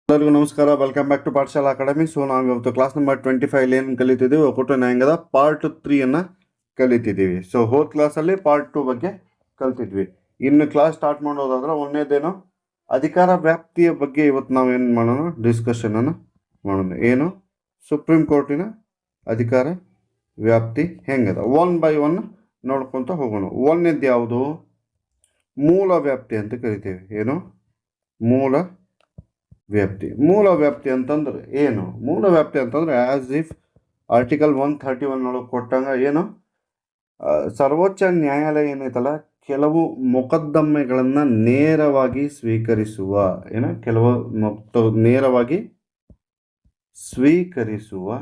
ಎಲ್ಲರಿಗೂ ನಮಸ್ಕಾರ. Welcome back to Pathashala academy. So ನಾವು ಇವತ್ತು ಕ್ಲಾಸ್ ನಂಬರ್ 25 ಏನು ಕಲಿತಿದ್ದೀವಿ, ಒಕ್ಕೂಟ ನ್ಯಾಯಾಂಗದ ಪಾರ್ಟ್ 3 ಕಲಿತಿದ್ದೀವಿ. ಸೊ ಹೋದ್ ಕ್ಲಾಸಲ್ಲಿ ಪಾರ್ಟ್ 2 ಬಗ್ಗೆ ಕಲ್ತಿದ್ವಿ. ಇನ್ನು ಕ್ಲಾಸ್ ಸ್ಟಾರ್ಟ್ ಮಾಡೋದಾದ್ರೆ ಒಂದೇದೇನೋ ಅಧಿಕಾರ ವ್ಯಾಪ್ತಿಯ ಬಗ್ಗೆ ಇವತ್ತು ನಾವು ಏನು ಮಾಡೋಣ, ಡಿಸ್ಕಷನನ್ನು ಮಾಡೋಣ. ಏನು ಸುಪ್ರೀಂ ಕೋರ್ಟಿನ ಅಧಿಕಾರ ವ್ಯಾಪ್ತಿ ಹೆಂಗದ, 1 by 1 ನೋಡ್ಕೊತ ಹೋಗೋಣ. ಒಂದೇದು ಯಾವುದು, ಮೂಲ ವ್ಯಾಪ್ತಿ ಅಂತ ಕರಿತೀವಿ. ಏನು ಮೂಲ ವ್ಯಾಪ್ತಿ. ಮೂಲ ವ್ಯಾಪ್ತಿ ಅಂತಂದ್ರೆ ಏನು? ಮೂಲ ವ್ಯಾಪ್ತಿ ಅಂತಂದ್ರೆ ಆಸ್ ಇಫ್ ಆರ್ಟಿಕಲ್ 131 ಒಳಗೆ ಕೊಟ್ಟಂಗ ಏನು, ಸರ್ವೋಚ್ಚ ನ್ಯಾಯಾಲಯ ಏನೈತಲ್ಲ, ಕೆಲವು ಮೊಕದ್ದಮೆಗಳನ್ನು ನೇರವಾಗಿ ಸ್ವೀಕರಿಸುವ, ಏನು ಕೆಲವು ನೇರವಾಗಿ ಸ್ವೀಕರಿಸುವ,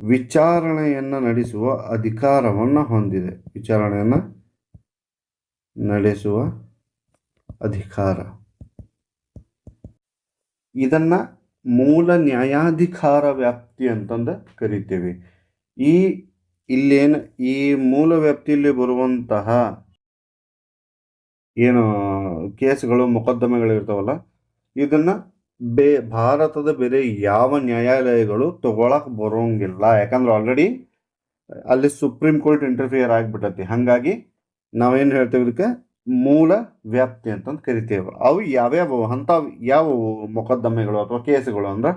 ವಿಚಾರಣೆಯನ್ನು ನಡೆಸುವ ಅಧಿಕಾರವನ್ನು ಹೊಂದಿದೆ. ವಿಚಾರಣೆಯನ್ನು ನಡೆಸುವ ಅಧಿಕಾರ, ಇದನ್ನ ಮೂಲ ನ್ಯಾಯಾಧಿಕಾರ ವ್ಯಾಪ್ತಿ ಅಂತಂದು ಕರಿತೀವಿ. ಇಲ್ಲೇನು ಈ ಮೂಲ ವ್ಯಾಪ್ತಿಯಲ್ಲಿ ಬರುವಂತಹ ಏನು ಕೇಸ್ಗಳು ಮೊಕದ್ದಮೆಗಳಿರ್ತಾವಲ್ಲ, ಇದನ್ನ ಭಾರತದ ಬೇರೆ ಯಾವ ನ್ಯಾಯಾಲಯಗಳು ತಗೊಳಕ್ ಬರೋಂಗಿಲ್ಲ. ಯಾಕಂದ್ರೆ ಆಲ್ರೆಡಿ ಅಲ್ಲಿ ಸುಪ್ರೀಂ ಕೋರ್ಟ್ ಇಂಟರ್ಫಿಯರ್ ಆಗಿಬಿಟ್ಟತಿ. ಹಾಗಾಗಿ ನಾವೇನು ಹೇಳ್ತೇವೆ, ಇದಕ್ಕೆ ಮೂಲ ವ್ಯಾಪ್ತಿ ಅಂತಂದು ಕರಿತೇವೆ. ಅವು ಯಾವ್ಯಾವ ಅಂತ ಯಾವುವು ಮೊಕದ್ದಮೆಗಳು ಅಥವಾ ಕೇಸುಗಳು ಅಂದ್ರೆ,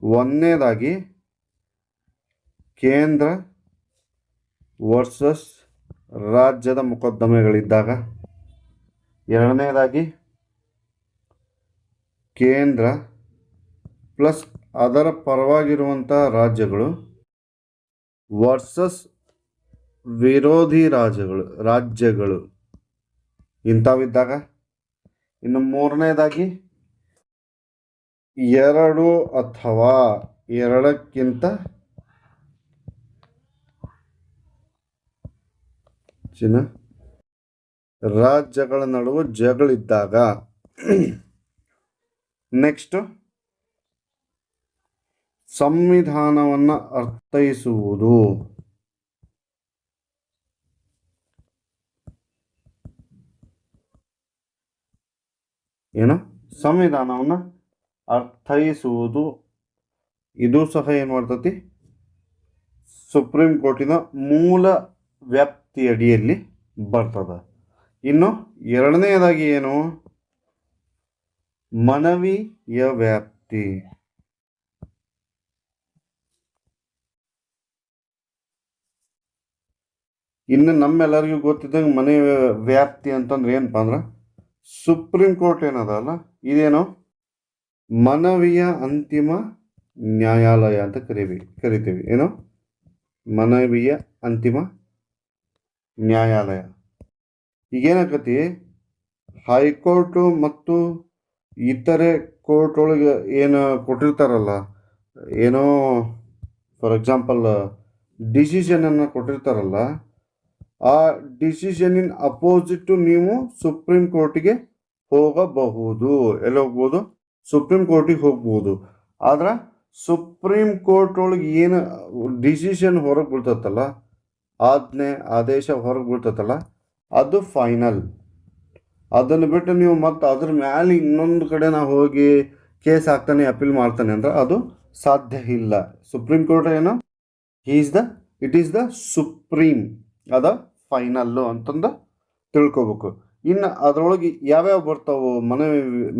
ಒಂದನೇದಾಗಿ ಕೇಂದ್ರ ವರ್ಸಸ್ ರಾಜ್ಯದ ಮೊಕದ್ದಮೆಗಳಿದ್ದಾಗ, ಎರಡನೇದಾಗಿ ಕೇಂದ್ರ ಪ್ಲಸ್ ಅದರ ಪರವಾಗಿರುವಂಥ ರಾಜ್ಯಗಳು ವರ್ಸಸ್ ವಿರೋಧಿ ರಾಜ್ಯಗಳು ಇಂಥವಿದ್ದಾಗ, ಇನ್ನು ಮೂರನೇದಾಗಿ ಎರಡು ಅಥವಾ ಎರಡಕ್ಕಿಂತ ರಾಜ್ಯಗಳ ನಡುವೆ ಜಗಳಿದ್ದಾಗ, ನೆಕ್ಸ್ಟ್ ಸಂವಿಧಾನವನ್ನು ಅರ್ಥೈಸುವುದು, ಏನು ಸಂವಿಧಾನವನ್ನು ಅರ್ಥೈಸುವುದು, ಇದು ಸಹ ಏನು ಮಾಡ್ತತಿ, ಸುಪ್ರೀಂ ಕೋರ್ಟಿನ ಮೂಲ ವ್ಯಾಪ್ತಿ ಅಡಿಯಲ್ಲಿ ಬರ್ತದ. ಇನ್ನು ಎರಡನೆಯದಾಗಿ ಏನು, ಮನವಿಯ ವ್ಯಾಪ್ತಿ. ಇನ್ನು ನಮ್ಮೆಲ್ಲರಿಗೂ ಗೊತ್ತಿದ್ದಂಗೆ ಮನೆ ವ್ಯಾಪ್ತಿ ಅಂತಂದ್ರೆ ಏನಪ್ಪ ಅಂದ್ರೆ, ಸುಪ್ರೀಂ ಕೋರ್ಟ್ ಏನದಲ್ಲ, ಇದೇನೋ ಮನವಿಯ ಅಂತಿಮ ನ್ಯಾಯಾಲಯ ಅಂತ ಕರಿತೀವಿ. ಏನು ಮನವಿಯ ಅಂತಿಮ ನ್ಯಾಯಾಲಯ. ಈಗೇನಾಕತಿ, ಹೈಕೋರ್ಟು ಮತ್ತು ಇತರೆ ಕೋರ್ಟ್ ಒಳಗೆ ಏನು ಕೊಟ್ಟಿರ್ತಾರಲ್ಲ, ಏನೋ ಫಾರ್ ಎಕ್ಸಾಂಪಲ್ ಡಿಸಿಷನನ್ನು ಕೊಟ್ಟಿರ್ತಾರಲ್ಲ, ಆ ಡಿಸಿಷನಿನ ಅಪೋಸಿಟ್ ನೀವು ಸುಪ್ರೀಂ ಕೋರ್ಟಿಗೆ ಹೋಗಬಹುದು. ಎಲ್ಲಿ ಹೋಗ್ಬೋದು, ಸುಪ್ರೀಂ ಕೋರ್ಟಿಗೆ ಹೋಗ್ಬೋದು. ಆದ್ರೆ ಸುಪ್ರೀಂ ಕೋರ್ಟ್ ಒಳಗೆ ಏನು ಡಿಸಿಷನ್ ಹೊರಗೆ ಬೀಳ್ತತ್ತಲ್ಲ, ಆದೇಶ ಹೊರಗೆ ಬೀಳ್ತತ್ತಲ್ಲ, ಅದು ಫೈನಲ್. ಅದನ್ನು ಬಿಟ್ಟು ನೀವು ಮತ್ತೆ ಅದ್ರ ಮ್ಯಾಲೆ ಇನ್ನೊಂದು ಕಡೆ ನಾವು ಹೋಗಿ ಕೇಸ್ ಹಾಕ್ತಾನೆ, ಅಪೀಲ್ ಮಾಡ್ತಾನೆ ಅಂದ್ರೆ ಅದು ಸಾಧ್ಯ ಇಲ್ಲ. ಸುಪ್ರೀಂ ಕೋರ್ಟ್ ಏನು, ಇಟ್ ಈಸ್ ದ ಸುಪ್ರೀಂ, ಅದ ಫೈನಲ್ಲು ಅಂತಂದು ತಿಳ್ಕೊಬೇಕು. ಇನ್ನು ಅದರೊಳಗೆ ಯಾವ್ಯಾವ ಬರ್ತಾವು,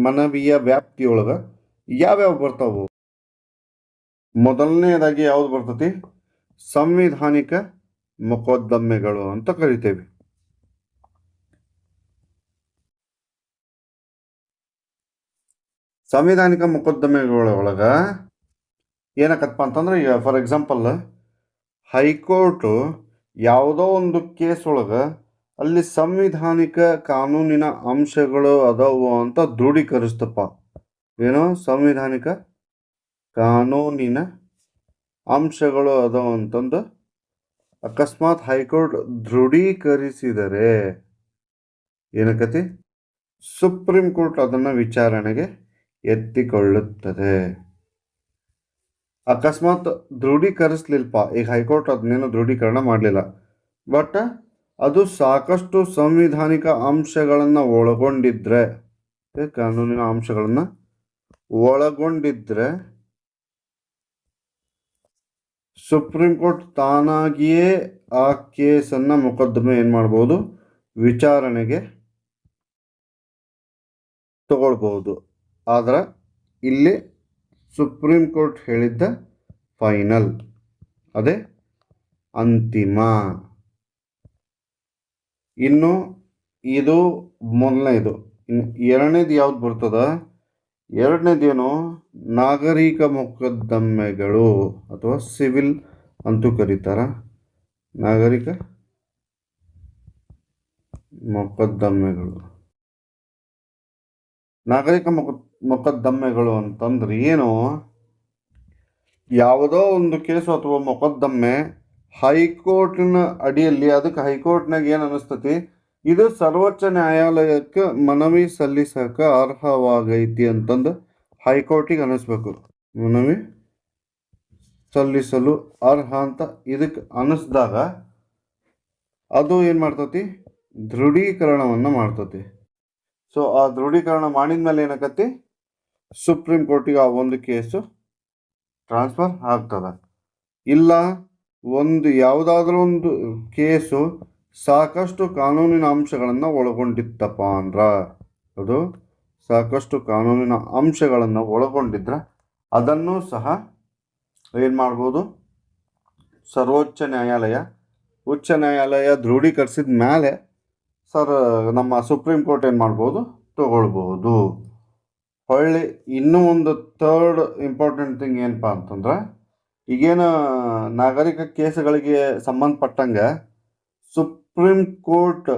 ಮನವಿಯ ವ್ಯಾಪ್ತಿಯೊಳಗೆ ಯಾವ್ಯಾವ ಬರ್ತಾವು, ಮೊದಲನೇದಾಗಿ ಯಾವ್ದು ಬರ್ತತಿ, ಸಂವಿಧಾನಿಕ ಮೊಕದ್ದಮೆಗಳು ಅಂತ ಕರಿತೇವೆ. ಸಂವಿಧಾನಿಕ ಮೊಕದ್ದಮೆಗಳೊಳಗ ಏನಕ್ಕಪ್ಪ ಅಂತಂದ್ರೆ, ಫಾರ್ ಎಕ್ಸಾಂಪಲ್ ಹೈಕೋರ್ಟು ಯಾವುದೋ ಒಂದು ಕೇಸ್ ಒಳಗೆ ಅಲ್ಲಿ ಸಂವಿಧಾನಿಕ ಕಾನೂನಿನ ಅಂಶಗಳು ಅದಾವು ಅಂತ ದೃಢೀಕರಿಸ್ತಪ್ಪ. ಏನೋ ಸಂವಿಧಾನಿಕ ಕಾನೂನಿನ ಅಂಶಗಳು ಅದಾವು ಅಂತಂದು ಅಕಸ್ಮಾತ್ ಹೈಕೋರ್ಟ್ ದೃಢೀಕರಿಸಿದರೆ ಏನಕತಿ, ಸುಪ್ರೀಂ ಕೋರ್ಟ್ ಅದನ್ನು ವಿಚಾರಣೆಗೆ ಎತ್ತಿಕೊಳ್ಳುತ್ತದೆ. ಅಕಸ್ಮಾತ್ ದೃಢೀಕರಿಸ್ಲಿಲ್ಪ, ಈಗ ಹೈಕೋರ್ಟ್ ಅದನ್ನೇನು ದೃಢೀಕರಣ ಮಾಡಲಿಲ್ಲ, ಬಟ್ ಅದು ಸಾಕಷ್ಟು ಸಂವಿಧಾನಿಕ ಅಂಶಗಳನ್ನು ಒಳಗೊಂಡಿದ್ರೆ, ಕಾನೂನಿನ ಅಂಶಗಳನ್ನು ಒಳಗೊಂಡಿದ್ರೆ ಸುಪ್ರೀಂ ಕೋರ್ಟ್ ತಾನಾಗಿಯೇ ಆ ಕೇಸನ್ನು ಮೊಕದ್ದಮೆ ಏನು ಮಾಡ್ಬೋದು, ವಿಚಾರಣೆಗೆ ತಗೊಳ್ಬೋದು. ಆದ್ರೆ ಇಲ್ಲಿ ಸುಪ್ರೀಂ ಕೋರ್ಟ್ ಹೇಳಿದ್ದ ಫೈನಲ್, ಅದೇ ಅಂತಿಮ. ಇನ್ನು ಇದು ಮೊದಲನೇದು. ಇನ್ನು ಎರಡನೇದು ಯಾವ್ದು ಬರ್ತದ? ಎರಡನೇದೇನು, ನಾಗರಿಕ ಮೊಕದ್ದಮೆಗಳು ಅಥವಾ ಸಿವಿಲ್ ಅಂತೂ ಕರೀತಾರ. ನಾಗರಿಕ ಮೊಕದ್ದಮೆಗಳು. ನಾಗರಿಕ ಮೊಕದ್ದಮೆಗಳು ಅಂತಂದ್ರೆ ಏನು? ಯಾವುದೋ ಒಂದು ಕೇಸು ಅಥವಾ ಮೊಕದ್ದಮೆ ಹೈಕೋರ್ಟಿನ ಅಡಿಯಲ್ಲಿ, ಅದಕ್ಕೆ ಹೈಕೋರ್ಟ್ನಾಗ ಏನು ಅನಿಸ್ತತಿ, ಇದು ಸರ್ವೋಚ್ಚ ನ್ಯಾಯಾಲಯಕ್ಕೆ ಮನವಿ ಸಲ್ಲಿಸಕ ಅರ್ಹವಾಗೈತಿ ಅಂತಂದು ಹೈಕೋರ್ಟಿಗೆ ಅನಿಸ್ಬೇಕು. ಮನವಿ ಸಲ್ಲಿಸಲು ಅರ್ಹ ಅಂತ ಇದಕ್ಕೆ ಅನಿಸ್ದಾಗ ಅದು ಏನು ಮಾಡ್ತತಿ, ದೃಢೀಕರಣವನ್ನು ಮಾಡ್ತತಿ. ಸೊ ಆ ದೃಢೀಕರಣ ಮಾಡಿದ ಮೇಲೆ ಏನಾಗತ್ತಿ, ಸುಪ್ರೀಂ ಕೋರ್ಟಿಗೆ ಆ ಒಂದು ಕೇಸು ಟ್ರಾನ್ಸ್ಫರ್ ಆಗ್ತದೆ. ಇಲ್ಲ ಯಾವುದಾದ್ರೂ ಒಂದು ಕೇಸು ಸಾಕಷ್ಟು ಕಾನೂನಿನ ಅಂಶಗಳನ್ನು ಒಳಗೊಂಡಿತ್ತಪ್ಪ ಅಂದ್ರೆ, ಅದು ಸಾಕಷ್ಟು ಕಾನೂನಿನ ಅಂಶಗಳನ್ನು ಒಳಗೊಂಡಿದ್ರೆ ಅದನ್ನು ಸಹ ಏನು ಮಾಡ್ಬೋದು, ಸರ್ವೋಚ್ಚ ನ್ಯಾಯಾಲಯ, ಉಚ್ಚ ನ್ಯಾಯಾಲಯ ದೃಢೀಕರಿಸಿದ ಮೇಲೆ ನಮ್ಮ ಸುಪ್ರೀಂ ಕೋರ್ಟ್ ಏನು ಮಾಡ್ಬೋದು, ತಗೊಳ್ಬೋದು. ಹೊಳ್ಳಿ ಇನ್ನೂ ಒಂದು ಥರ್ಡ್ ಇಂಪಾರ್ಟೆಂಟ್ ಥಿಂಗ್ ಏನಪ್ಪ ಅಂತಂದ್ರೆ, ಈಗೇನು ನಾಗರಿಕ ಕೇಸುಗಳಿಗೆ ಸಂಬಂಧಪಟ್ಟಂಗೆ ಸುಪ್ರೀಂ ಕೋರ್ಟ್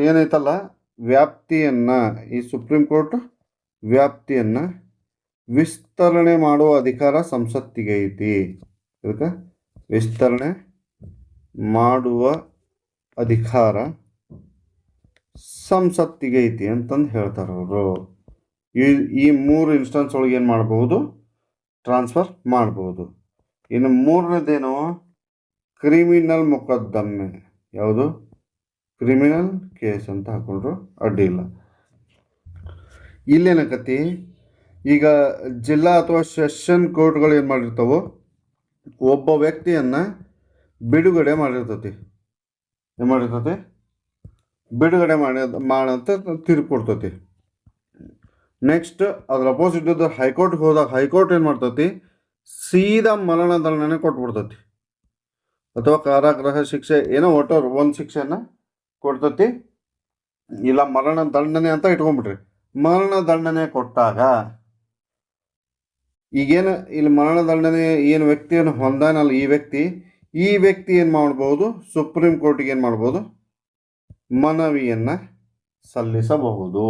ಏನೈತಲ್ಲ ವ್ಯಾಪ್ತಿಯನ್ನು, ಈ ಸುಪ್ರೀಂ ಕೋರ್ಟ್ ವ್ಯಾಪ್ತಿಯನ್ನು ವಿಸ್ತರಣೆ ಮಾಡುವ ಅಧಿಕಾರ ಸಂಸತ್ತಿಗೆ ಐತಿ. ಇದಕ್ಕೆ ವಿಸ್ತರಣೆ ಮಾಡುವ ಅಧಿಕಾರ ಸಂಸತ್ತಿಗೆ ಐತಿ ಅಂತಂದು ಹೇಳ್ತಾರೆ ಅವರು. ಈ ಮೂರು ಇನ್ಸ್ಟೆನ್ಸ್ ಒಳಗೆ ಏನು ಮಾಡ್ಬೋದು, ಟ್ರಾನ್ಸ್ಫರ್ ಮಾಡ್ಬೋದು. ಇನ್ನು ಮೂರನೇದೇನು, ಕ್ರಿಮಿನಲ್ ಮೊಕದ್ದಮೆ. ಯಾವುದು? ಕ್ರಿಮಿನಲ್ ಕೇಸ್ ಅಂತ ಹಾಕೊಂಡ್ರು ಅಡ್ಡಿಲ್ಲ. ಇಲ್ಲೇನಕತಿ, ಈಗ ಜಿಲ್ಲಾ ಅಥವಾ ಸೆಷನ್ ಕೋರ್ಟ್ಗಳು ಏನು ಮಾಡಿರ್ತಾವೋ, ಒಬ್ಬ ವ್ಯಕ್ತಿಯನ್ನು ಬಿಡುಗಡೆ ಮಾಡಿರ್ತತಿ. ಏನು ಮಾಡಿರ್ತತಿ? ಬಿಡುಗಡೆ ಮಾಡಂತ ತೀರ್ಪು ಕೊಡ್ತತಿ. ನೆಕ್ಸ್ಟ್ ಅದ್ರ ಅಪೋಸಿಟ್ ಇದ್ದ ಹೈಕೋರ್ಟ್ಗೆ ಹೋದಾಗ ಹೈಕೋರ್ಟ್ ಏನು ಮಾಡ್ತತಿ, ಸೀದಾ ಮರಣದಂಡನೆ ಕೊಟ್ಬಿಡ್ತತಿ, ಅಥವಾ ಕಾರಾಗೃಹ ಶಿಕ್ಷೆ ಏನೋ ಒಟ್ಟರು ಒಂದು ಶಿಕ್ಷೆಯನ್ನು ಕೊಡ್ತತಿ. ಇಲ್ಲ ಮರಣ ದಂಡನೆ ಅಂತ ಇಟ್ಕೊಂಡ್ಬಿಟ್ರಿ. ಮರಣ ದಂಡನೆ ಕೊಟ್ಟಾಗ ಈಗೇನು ಇಲ್ಲಿ ಮರಣ ದಂಡನೆ ಏನು ವ್ಯಕ್ತಿಯನ್ನು ಹೊಂದಾನಲ್ಲ ಈ ವ್ಯಕ್ತಿ ಏನು ಮಾಡ್ಬೋದು, ಸುಪ್ರೀಂ ಕೋರ್ಟಿಗೆ ಏನು ಮಾಡ್ಬೋದು, ಮನವಿಯನ್ನು ಸಲ್ಲಿಸಬಹುದು.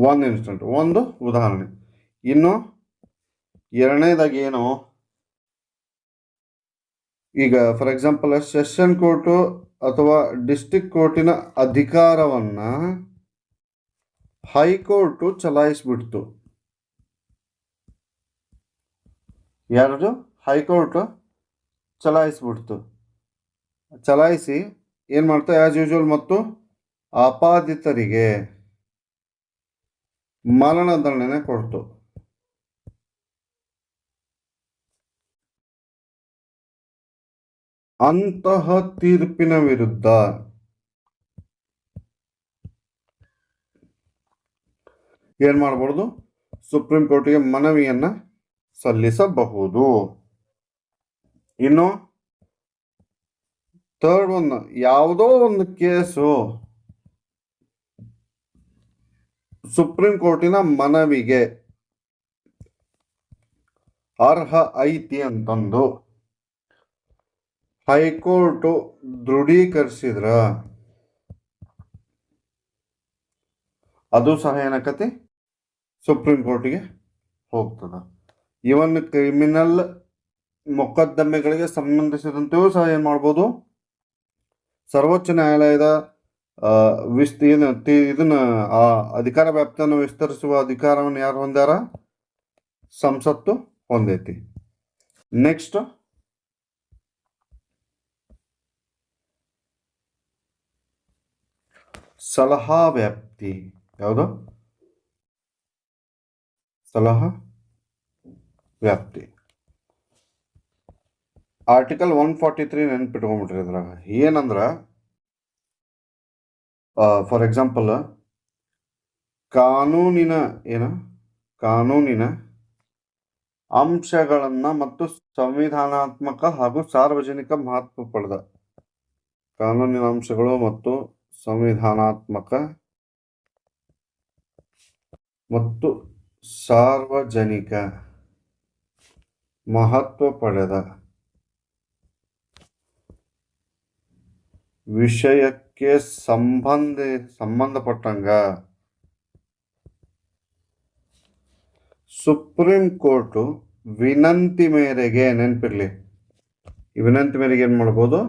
ಒಂದು ಇನ್ಸ್ಟೆಂಟ್, ಒಂದು ಉದಾಹರಣೆ. ಇನ್ನು ಎರಡನೇದಾಗಿ ಏನು, ಈಗ ಫಾರ್ ಎಕ್ಸಾಂಪಲ್ ಸೆಷನ್ ಕೋರ್ಟು ಅಥವಾ ಡಿಸ್ಟ್ರಿಕ್ಟ್ ಕೋರ್ಟಿನ ಅಧಿಕಾರವನ್ನು ಹೈಕೋರ್ಟು ಚಲಾಯಿಸ್ಬಿಡ್ತು. ಯಾರು? ಹೈಕೋರ್ಟು ಚಲಾಯಿಸಿ ಏನು ಮಾಡ್ತಾ, ಆ್ಯಸ್ ಯೂಶುವಲ್ ಮತ್ತು ಆಪಾದಿತರಿಗೆ ಮರಣದಂಡನೆ ಕೊಡ್ತು. ಅಂತಹ ತೀರ್ಪಿನ ವಿರುದ್ಧ ಏನು ಮಾಡಬಹುದು, ಸುಪ್ರೀಂ ಕೋರ್ಟಿಗೆ ಮನವಿಯನ್ನು ಸಲ್ಲಿಸಬಹುದು. ಇನ್ನು ಥರ್ಡ್ ಒನ್, ಯಾವುದೋ ಒಂದು ಕೇಸು ಸುಪ್ರೀಂ ಕೋರ್ಟಿನ ಮನವಿಗೆ ಅರ್ಹ ಐತಿ ಅಂತಂದು ಹೈಕೋರ್ಟು ದೃಢೀಕರಿಸಿದ್ರ ಅದು ಸಹ ಏನಕತಿ, ಸುಪ್ರೀಂ ಕೋರ್ಟಿಗೆ ಹೋಗ್ತದ. ಇವನ್ ಕ್ರಿಮಿನಲ್ ಮೊಕದ್ದಮೆಗಳಿಗೆ ಸಂಬಂಧಿಸಿದಂತೆಯೂ ಸಹ ಏನು ಮಾಡ್ಬೋದು, ಸರ್ವೋಚ್ಚ ನ್ಯಾಯಾಲಯದ ಇದನ್ನ ಆ ಅಧಿಕಾರ ವ್ಯಾಪ್ತಿಯನ್ನು ವಿಸ್ತರಿಸುವ ಅಧಿಕಾರವನ್ನು ಯಾರು ಹೊಂದ್ಯಾರ? ಸಂಸತ್ತು ಹೊಂದೈತಿ. ನೆಕ್ಸ್ಟ್ ಸಲಹಾ ವ್ಯಾಪ್ತಿ. ಯಾವುದು ಸಲಹಾ ವ್ಯಾಪ್ತಿ. ಆರ್ಟಿಕಲ್ 143 ನೆನ್ಪಿಟ್ಕೊಂಡ್ಬಿಟ್ರಿ ಇದ್ರಾಗ ಏನಂದ್ರ ಫಾರ್ ಎಕ್ಸಾಂಪಲ್ ಕಾನೂನಿನ ಅಂಶಗಳನ್ನ ಮತ್ತು ಸಂವಿಧಾನಾತ್ಮಕ ಹಾಗೂ ಸಾರ್ವಜನಿಕ ಮಹತ್ವ ಪಡೆದ ಕಾನೂನಿನ ಅಂಶಗಳು ಮತ್ತು ಸಂವಿಧಾನಾತ್ಮಕ ಮತ್ತು ಸಾರ್ವಜನಿಕ ಮಹತ್ವ ಪಡೆದ ವಿಷಯಕ್ಕೆ ಸಂಬಂಧಪಟ್ಟಂಗ ಸುಪ್ರೀಂ ಕೋರ್ಟು ವಿನಂತಿ ಮೇರೆಗೆ, ನೆನಪಿರ್ಲಿ, ಈ ವಿನಂತಿ ಮೇರೆಗೆ ಏನು ಮಾಡ್ಬೋದು,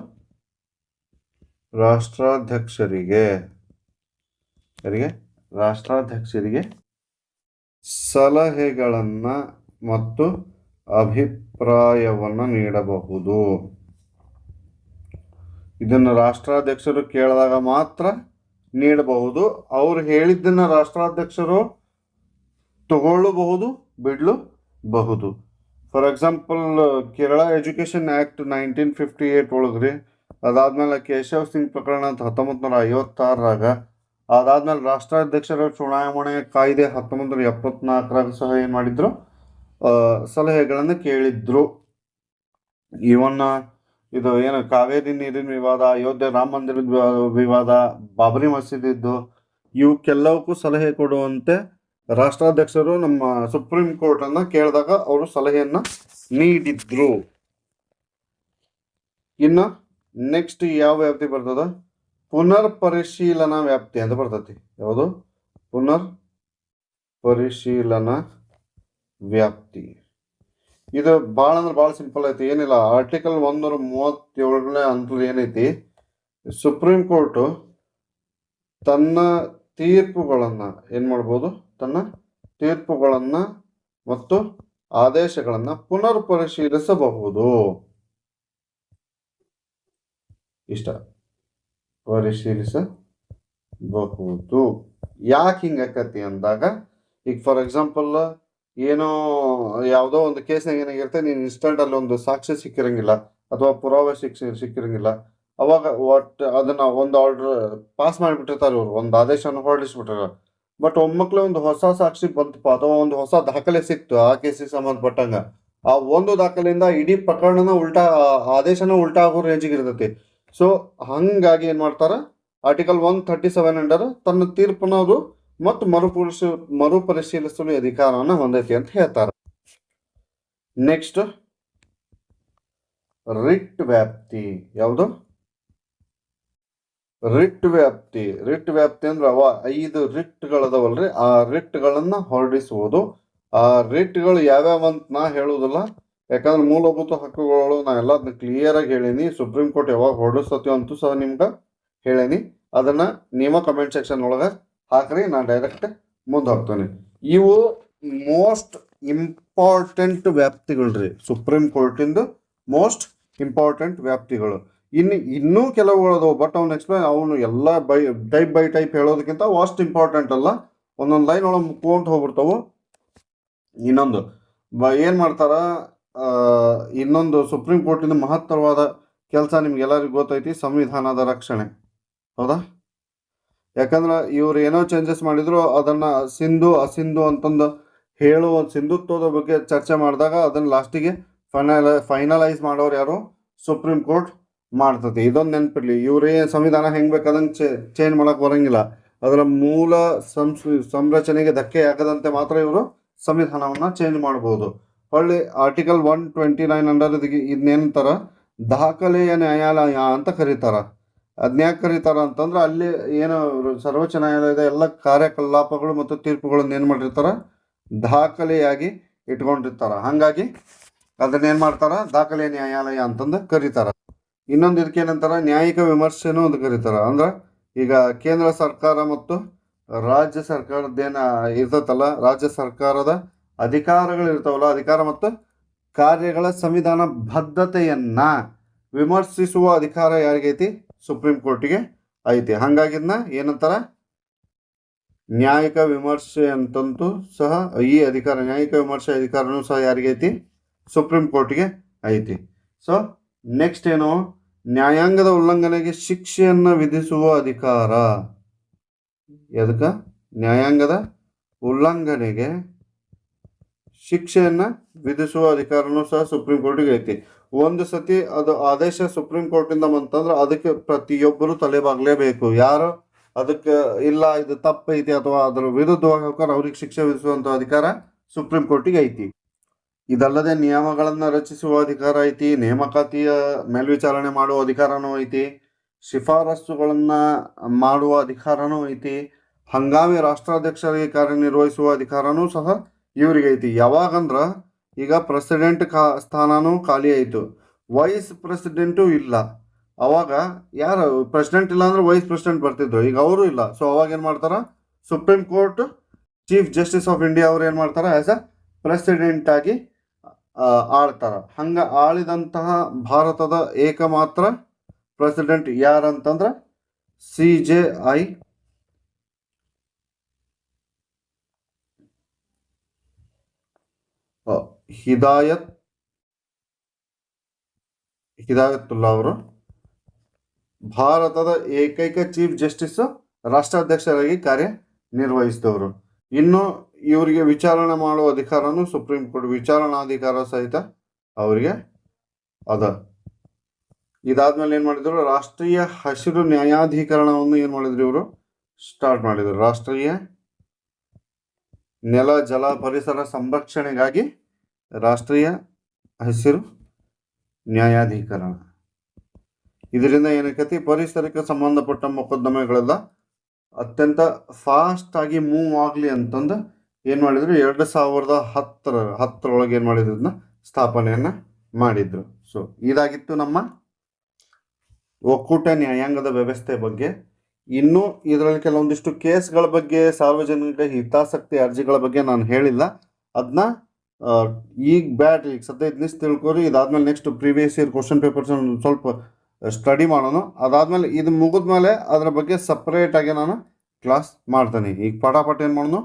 ರಾಷ್ಟ್ರಾಧ್ಯಕ್ಷರಿಗೆ ಸಲಹೆಗಳನ್ನು ಮತ್ತು ಅಭಿಪ್ರಾಯವನ್ನು ನೀಡಬಹುದು. ಇದನ್ನು ರಾಷ್ಟ್ರಾಧ್ಯಕ್ಷರು ಕೇಳಿದಾಗ ಮಾತ್ರ ನೀಡಬಹುದು. ಅವ್ರು ಹೇಳಿದ್ದನ್ನು ರಾಷ್ಟ್ರಾಧ್ಯಕ್ಷರು ತಗೊಳ್ಳಬಹುದು, ಬಿಡಲೂಬಹುದು. For example Kerala education act 1958 ಒಳಗ್ರಿ, ಅದಾದ್ಮೇಲೆ ಕೇಶವ್ ಸಿಂಗ್ ಪ್ರಕರಣ 1956ರಾಗ, ಅದಾದ್ಮೇಲೆ ರಾಷ್ಟ್ರಾಧ್ಯಕ್ಷರ ಚುನಾವಣೆ ಕಾಯ್ದೆ 1974ರಾಗ ಸಹ ಏನು ಮಾಡಿದ್ರು, ಸಲಹೆಗಳನ್ನು ಕೇಳಿದ್ರು. ಇವನ್ನ ಇದು ಏನು ಕಾವೇರಿ ನೀರಿನ ವಿವಾದ, ಅಯೋಧ್ಯೆ ರಾಮ ಮಂದಿರದ ವಿವಾದ, ಬಾಬರಿ ಮಸೀದಿದ್ದು, ಇವಕ್ಕೆಲ್ಲವಕ್ಕೂ ಸಲಹೆ ಕೊಡುವಂತೆ ರಾಷ್ಟ್ರಾಧ್ಯಕ್ಷರು ನಮ್ಮ ಸುಪ್ರೀಂ ಕೋರ್ಟನ್ನು ಕೇಳಿದಾಗ ಅವರು ಸಲಹೆಯನ್ನು ನೀಡಿದ್ರು. ಇನ್ನು ನೆಕ್ಸ್ಟ್ ಯಾವ ವ್ಯಾಪ್ತಿ ಬರ್ತದ, ಪುನರ್ ಪರಿಶೀಲನಾ ವ್ಯಾಪ್ತಿ ಅಂತ ಬರ್ತೈತಿ. ಯಾವುದು ಪುನರ್ ಪರಿಶೀಲನಾ ವ್ಯಾಪ್ತಿ. ಇದು ಭಾಳ ಅಂದ್ರೆ ಭಾಳ ಸಿಂಪಲ್ ಐತಿ, ಏನಿಲ್ಲ. ಆರ್ಟಿಕಲ್ 137ನೇ ಅಂತಲ್ಲಿ ಏನೈತಿ, ಸುಪ್ರೀಂ ಕೋರ್ಟು ತನ್ನ ತೀರ್ಪುಗಳನ್ನು ಏನು ಮಾಡ್ಬೋದು, ತನ್ನ ತೀರ್ಪುಗಳನ್ನು ಮತ್ತು ಆದೇಶಗಳನ್ನು ಪುನರ್ ಪರಿಶೀಲಿಸಬಹುದು. ಇಷ್ಟ ಪರಿಶೀಲಿಸಬಹುದು. ಯಾಕೆ ಹಿಂಗಾಕತಿ ಅಂದಾಗ, ಈಗ ಫಾರ್ ಎಕ್ಸಾಂಪಲ್ ಏನೋ ಯಾವುದೋ ಒಂದು ಕೇಸ್ನಾಗ ಏನಾಗಿರುತ್ತೆ, ನೀನು ಇನ್ಸ್ಟಂಟ್ ಅಲ್ಲಿ ಒಂದು ಸಾಕ್ಷ್ಯ ಸಿಕ್ಕಿರಂಗಿಲ್ಲ ಅಥವಾ ಪುರಾವೆ ಸಿಕ್ಕಿರಂಗಿಲ್ಲ, ಅವಾಗ ಅದನ್ನ ಒಂದು ಆರ್ಡರ್ ಪಾಸ್ ಮಾಡಿಬಿಟ್ಟಿರ್ತಾರೆ ಇವರು, ಒಂದು ಆದೇಶವನ್ನು ಹೊರಡಿಸ್ಬಿಟ್ಟಾರ. ಬಟ್ ಒಮ್ಮಕ್ಳೆ ಒಂದು ಹೊಸ ಸಾಕ್ಷಿ ಬಂತಪ್ಪ ಅಥವಾ ಒಂದು ಹೊಸ ದಾಖಲೆ ಸಿಕ್ತು ಆ ಕೇಸಿಗೆ ಸಂಬಂಧಪಟ್ಟಂಗ, ಆ ಒಂದು ದಾಖಲೆಯಿಂದ ಇಡೀ ಪ್ರಕರಣನ ಆದೇಶನ ಉಲ್ಟಾ ಆಗೋ ರೇಂಜಿಗೆ ಇರ್ತೈತಿ. ಸೊ ಹಂಗಾಗಿ ಏನ್ ಮಾಡ್ತಾರ, ಆರ್ಟಿಕಲ್ 137 ಅಂಡರ್ ತನ್ನ ತೀರ್ಪನವರು ಮತ್ತು ಮರುಪರಿಶೀಲಿಸಲು ಅಧಿಕಾರವನ್ನು ಹೊಂದೈತಿ ಅಂತ ಹೇಳ್ತಾರೆ. ನೆಕ್ಸ್ಟ್ ರಿಟ್ ವ್ಯಾಪ್ತಿ. ಯಾವುದು ರಿಟ್ ವ್ಯಾಪ್ತಿ ಅಂದ್ರೆ 5 ರಿಟ್ಗಳದವಲ್ರಿ, ಆ ರಿಟ್ಗಳನ್ನ ಹೊರಡಿಸುವುದು. ಆ ರಿಟ್ಗಳು ಯಾವ್ಯಾವ ಅಂತ ನಾ ಹೇಳುವುದಿಲ್ಲ, ಯಾಕಂದ್ರೆ ಮೂಲಭೂತ ಹಕ್ಕುಗಳು ನಾ ಎಲ್ಲ ಕ್ಲಿಯರ್ ಆಗಿ ಹೇಳೀನಿ. ಸುಪ್ರೀಂ ಕೋರ್ಟ್ ಯಾವಾಗ ಹೊರಡಿಸ್ತೇವೆ ಅಂತೂ ಸಹ ನಿಮ್ಗೆ ಹೇಳೀನಿ. ಅದನ್ನ ನೀವು ಕಮೆಂಟ್ ಸೆಕ್ಷನ್ ಒಳಗೆ ಹಾಕ್ರಿ, ನಾ ಡೈರೆಕ್ಟ್ ಮುಂದೆ ಹೋಗ್ತೇನೆ. ಇವು ಮೋಸ್ಟ್ ಇಂಪಾರ್ಟೆಂಟ್ ವ್ಯಾಪ್ತಿಗಳ್ರಿ, ಸುಪ್ರೀಂ ಕೋರ್ಟಿಂದು ಮೋಸ್ಟ್ ಇಂಪಾರ್ಟೆಂಟ್ ವ್ಯಾಪ್ತಿಗಳು. ಇನ್ನೂ ಕೆಲವುಗಳದವು, ಬಟ್ ಅವ್ನು ಎಕ್ಸ್ಪ್ಲೈನ್ ಅವನು ಎಲ್ಲ ಟೈಪ್ ಬೈ ಟೈಪ್ ಹೇಳೋದಕ್ಕಿಂತ ವಾಸ್ಟ್ ಇಂಪಾರ್ಟೆಂಟ್ ಅಲ್ಲ, ಒಂದೊಂದು ಲೈನ್ ಒಳಗೆ ಮುಕ್ಕೊಂತ ಹೋಗ್ಬಿಡ್ತಾವು. ಇನ್ನೊಂದು ಏನು ಮಾಡ್ತಾರ, ಇನ್ನೊಂದು ಸುಪ್ರೀಂ ಕೋರ್ಟಿನ ಮಹತ್ತರವಾದ ಕೆಲಸ ನಿಮ್ಗೆಲ್ಲರಿಗೂ ಗೊತ್ತೈತಿ, ಸಂವಿಧಾನದ ರಕ್ಷಣೆ. ಹೌದಾ? ಯಾಕಂದ್ರೆ ಇವ್ರು ಏನೋ ಚೇಂಜಸ್ ಮಾಡಿದ್ರು ಅದನ್ನ ಅಸಿಂಧು ಅಂತಂದು ಹೇಳುವ ಸಿಂಧುತ್ವದ ಬಗ್ಗೆ ಚರ್ಚೆ ಮಾಡಿದಾಗ ಅದನ್ನ ಲಾಸ್ಟಿಗೆ ಫೈನಲೈಸ್ ಮಾಡೋರು ಯಾರು, ಸುಪ್ರೀಂ ಕೋರ್ಟ್ ಮಾಡ್ತತಿ. ಇದೊಂದು ನೆನಪಿರ್ಲಿ. ಇವರೇ ಸಂವಿಧಾನ ಹೆಂಗ್ ಬೇಕಾದಂಗೆ ಚೇಂಜ್ ಮಾಡಕ್ ಬರಂಗಿಲ್ಲ. ಅದರ ಮೂಲ ಸಂರಚನೆಗೆ ಧಕ್ಕೆ ಆಗದಂತೆ ಮಾತ್ರ ಇವರು ಸಂವಿಧಾನವನ್ನ ಚೇಂಜ್ ಮಾಡಬಹುದು. ಹೊಳ್ಳಿ ಆರ್ಟಿಕಲ್ 129 ಅಂಡರ್ ಇದನ್ನೇನಂತಾರ, ದಾಖಲೆಯ ನ್ಯಾಯಾಲಯ ಅಂತ ಕರೀತಾರ. ಅದ್ನ್ಯಾಕೆ ಕರೀತಾರ ಅಂತಂದ್ರೆ ಅಲ್ಲಿ ಏನು ಸರ್ವೋಚ್ಚ ನ್ಯಾಯಾಲಯದ ಎಲ್ಲ ಕಾರ್ಯಕಲಾಪಗಳು ಮತ್ತು ತೀರ್ಪುಗಳನ್ನು ಏನು ಮಾಡಿರ್ತಾರ, ದಾಖಲೆಯಾಗಿ ಇಟ್ಕೊಂಡಿರ್ತಾರ. ಹಾಗಾಗಿ ಅದನ್ನೇನು ಮಾಡ್ತಾರ, ದಾಖಲೆ ನ್ಯಾಯಾಲಯ ಅಂತಂದು ಕರೀತಾರ. ಇನ್ನೊಂದು ಇದಕ್ಕೇನಂತಾರ, ನ್ಯಾಯಿಕ ವಿಮರ್ಶೆನೂ ಅಂತ ಕರೀತಾರ. ಅಂದ್ರೆ ಈಗ ಕೇಂದ್ರ ಸರ್ಕಾರ ಮತ್ತು ರಾಜ್ಯ ಸರ್ಕಾರದ್ದೇನ ಇರ್ತೈತಲ್ಲ, ರಾಜ್ಯ ಸರ್ಕಾರದ ಅಧಿಕಾರಗಳು ಇರ್ತಾವಲ್ಲ, ಅಧಿಕಾರ ಮತ್ತು ಕಾರ್ಯಗಳ ಸಂವಿಧಾನ ಬದ್ಧತೆಯನ್ನ ವಿಮರ್ಶಿಸುವ ಅಧಿಕಾರ ಯಾರಿಗೈತಿ, ಸುಪ್ರೀಂ ಕೋರ್ಟಿಗೆ ಐತಿ. ಹಾಗಾಗಿ ಇದನ್ನ ಏನಂತಾರ, ನ್ಯಾಯಿಕ ವಿಮರ್ಶೆ ಅಂತಂತೂ ಸಹ ಈ ಅಧಿಕಾರ, ನ್ಯಾಯಿಕ ವಿಮರ್ಶೆ ಅಧಿಕಾರನೂ ಸಹ ಯಾರಿಗೆ ಐತಿ? ಸುಪ್ರೀಂ ಕೋರ್ಟ್ಗೆ ಐತಿ. ಸೊ ನೆಕ್ಸ್ಟ್ ಏನು? ನ್ಯಾಯಾಂಗದ ಉಲ್ಲಂಘನೆಗೆ ಶಿಕ್ಷೆಯನ್ನು ವಿಧಿಸುವ ಅಧಿಕಾರ. ಎದಕ್ಕೆ? ನ್ಯಾಯಾಂಗದ ಉಲ್ಲಂಘನೆಗೆ ಶಿಕ್ಷೆಯನ್ನು ವಿಧಿಸುವ ಅಧಿಕಾರನೂ ಸಹ ಸುಪ್ರೀಂ ಕೋರ್ಟಿಗೆ ಐತಿ. ಒಂದು ಸತಿ ಅದು ಆದೇಶ ಸುಪ್ರೀಂ ಕೋರ್ಟಿಂದ ಬಂತಂದ್ರೆ ಅದಕ್ಕೆ ಪ್ರತಿಯೊಬ್ಬರು ತಲೆಬಾಗಲೇಬೇಕು. ಯಾರು ಅದಕ್ಕೆ ಇಲ್ಲ ಇದು ತಪ್ಪೈತಿ ಅಥವಾ ಅದರ ವಿರುದ್ಧವಾಗಿ ಹೋಗ್ತಾರೆ ಅವ್ರಿಗೆ ಶಿಕ್ಷೆ ವಿಧಿಸುವಂಥ ಅಧಿಕಾರ ಸುಪ್ರೀಂ ಕೋರ್ಟಿಗೆ ಐತಿ. ಇದಲ್ಲದೆ ನಿಯಮಗಳನ್ನು ರಚಿಸುವ ಅಧಿಕಾರ ಐತಿ, ನೇಮಕಾತಿಯ ಮೇಲ್ವಿಚಾರಣೆ ಮಾಡುವ ಅಧಿಕಾರನೂ ಐತಿ, ಶಿಫಾರಸುಗಳನ್ನು ಮಾಡುವ ಅಧಿಕಾರನೂ ಐತಿ, ಹಂಗಾಮಿ ರಾಷ್ಟ್ರಾಧ್ಯಕ್ಷರಿಗೆ ಕಾರ್ಯನಿರ್ವಹಿಸುವ ಅಧಿಕಾರನೂ ಸಹ ಇವ್ರಿಗೆ ಐತಿ. ಯಾವಾಗಂದ್ರೆ ಈಗ ಪ್ರೆಸಿಡೆಂಟ್ ಸ್ಥಾನನೂ ಖಾಲಿ ಆಯಿತು, ವೈಸ್ ಪ್ರೆಸಿಡೆಂಟು ಇಲ್ಲ. ಅವಾಗ ಯಾರು ಪ್ರೆಸಿಡೆಂಟ್ ಇಲ್ಲ ಅಂದ್ರೆ ವೈಸ್ ಪ್ರೆಸಿಡೆಂಟ್ ಬರ್ತಿದ್ರು, ಈಗ ಅವರು ಇಲ್ಲ. ಸೊ ಅವಾಗ ಏನು ಮಾಡ್ತಾರೆ? Supreme court chief justice of India ಅವ್ರು ಏನು ಮಾಡ್ತಾರೆ? ಆ್ಯಸ್ ಅ ಪ್ರೆಸಿಡೆಂಟ್ ಆಗಿ ಆಳ್ತಾರೆ. ಹಂಗೆ ಆಳಿದಂತಹ ಭಾರತದ ಏಕಮಾತ್ರ ಪ್ರೆಸಿಡೆಂಟ್ ಯಾರಂತಂದ್ರೆ CJI ಹಿದಾಯತುಲ್ಲಾ ಅವರು ಭಾರತದ ಏಕೈಕ ಚೀಫ್ ಜಸ್ಟಿಸ್, ರಾಷ್ಟ್ರಾಧ್ಯಕ್ಷರಾಗಿ ಕಾರ್ಯನಿರ್ವಹಿಸಿದವರು. ಇನ್ನು ಇವರಿಗೆ ವಿಚಾರಣೆ ಮಾಡುವ ಅಧಿಕಾರನೂ ಸುಪ್ರೀಂ ಕೋರ್ಟ್, ವಿಚಾರಣಾಧಿಕಾರ ಸಹಿತ ಅವರಿಗೆ ಅದ. ಇದಾದ್ಮೇಲೆ ಏನು ಮಾಡಿದ್ರು? ರಾಷ್ಟ್ರೀಯ ಹಸಿರು ನ್ಯಾಯಾಧಿಕರಣವನ್ನು ಏನು ಮಾಡಿದ್ರು? ಇವರು ಸ್ಟಾರ್ಟ್ ಮಾಡಿದರು. ರಾಷ್ಟ್ರೀಯ ನೆಲ, ಜಲ, ಪರಿಸರ ಸಂರಕ್ಷಣೆಗಾಗಿ ರಾಷ್ಟ್ರೀಯ ಹಸಿರು ನ್ಯಾಯಾಧಿಕರಣ. ಇದರಿಂದ ಏನಕ್ಕತಿ? ಪರಿಸರಕ್ಕೆ ಸಂಬಂಧಪಟ್ಟ ಮೊಕದ್ದಮೆಗಳೆಲ್ಲ ಅತ್ಯಂತ ಫಾಸ್ಟ್ ಆಗಿ ಮೂವ್ ಆಗಲಿ ಅಂತಂದು ಏನು ಮಾಡಿದ್ರು? 2010 ಏನು ಮಾಡಿದ್ರು? ಇದನ್ನ ಸ್ಥಾಪನೆಯನ್ನು ಮಾಡಿದ್ರು. ಸೊ ಇದಾಗಿತ್ತು ನಮ್ಮ ಒಕ್ಕೂಟ ನ್ಯಾಯಾಂಗದ ವ್ಯವಸ್ಥೆ ಬಗ್ಗೆ. ಇನ್ನು ಇದರಲ್ಲಿ ಕೆಲವೊಂದಿಷ್ಟು ಕೇಸ್ಗಳ ಬಗ್ಗೆ, ಸಾರ್ವಜನಿಕ ಹಿತಾಸಕ್ತಿ ಅರ್ಜಿಗಳ ಬಗ್ಗೆ ನಾನು ಹೇಳಿಲ್ಲ. ಅದನ್ನ ಈಗ ಸದ್ಯ ನಿಸ್ ತಿಳ್ಕೊರಿ. ಇದಾದ್ಮೇಲೆ next previous year question papers ಸ್ವಲ್ಪ ಸ್ಟಡಿ ಮಾಡೋಣ. ಅದಾದ್ಮೇಲೆ ಇದು ಮುಗಿದ್ಮೇಲೆ ಅದರ ಬಗ್ಗೆ ಸಪ್ರೇಟ್ ಆಗಿ ನಾನು ಕ್ಲಾಸ್ ಮಾಡ್ತೇನೆ. ಈಗ ಪಟಾಪಟ್ ಏನು ಮಾಡೋಣ?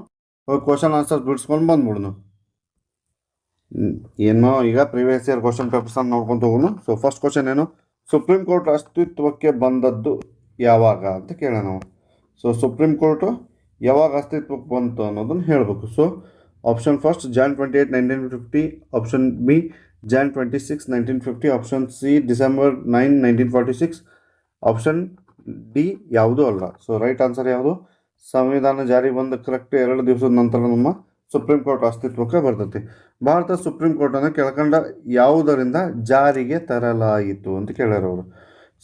ಕ್ವಶನ್ ಆನ್ಸರ್ಸ್ ಬಿಡಿಸ್ಕೊಂಡು ಬಂದ್ಬಿಡೋಣ. ಏನೋ ಈಗ ಪ್ರೀವಿಯಸ್ ಇಯರ್ ಕ್ವಶನ್ ಪೇಪರ್ಸ್ ಅನ್ನು ನೋಡ್ಕೊಂತ ಹೋಗೋಣ. ಸೊ ಫಸ್ಟ್ ಕ್ವಶನ್ ಏನು? ಸುಪ್ರೀಂ ಕೋರ್ಟ್ ಅಸ್ತಿತ್ವಕ್ಕೆ ಬಂದದ್ದು ಯಾವಾಗ ಅಂತ ಕೇಳೋಣ ನಾವು. ಸೊ ಸುಪ್ರೀಂ ಕೋರ್ಟು ಯಾವಾಗ ಅಸ್ತಿತ್ವಕ್ಕೆ ಬಂತು ಅನ್ನೋದನ್ನು ಹೇಳಬೇಕು. So option first Jan 28, 1950, option B Jan 26, 1950, option C December 9, 1946, option D ಯಾವುದೂ ಅಲ್ಲ. ಸೊ ರೈಟ್ ಆನ್ಸರ್ ಯಾವುದು? ಸಂವಿಧಾನ ಜಾರಿ ಬಂದ ಕರೆಕ್ಟ್ 2 ದಿವಸದ ನಂತರ ನಮ್ಮ ಸುಪ್ರೀಂ ಕೋರ್ಟ್ ಅಸ್ತಿತ್ವಕ್ಕೆ ಬರ್ತೈತಿ. ಭಾರತ ಸುಪ್ರೀಂ ಕೋರ್ಟನ್ನು ಕೆಳಕಂಡ ಯಾವುದರಿಂದ ಜಾರಿಗೆ ತರಲಾಯಿತು ಅಂತ ಕೇಳ್ಯಾರ ಅವರು.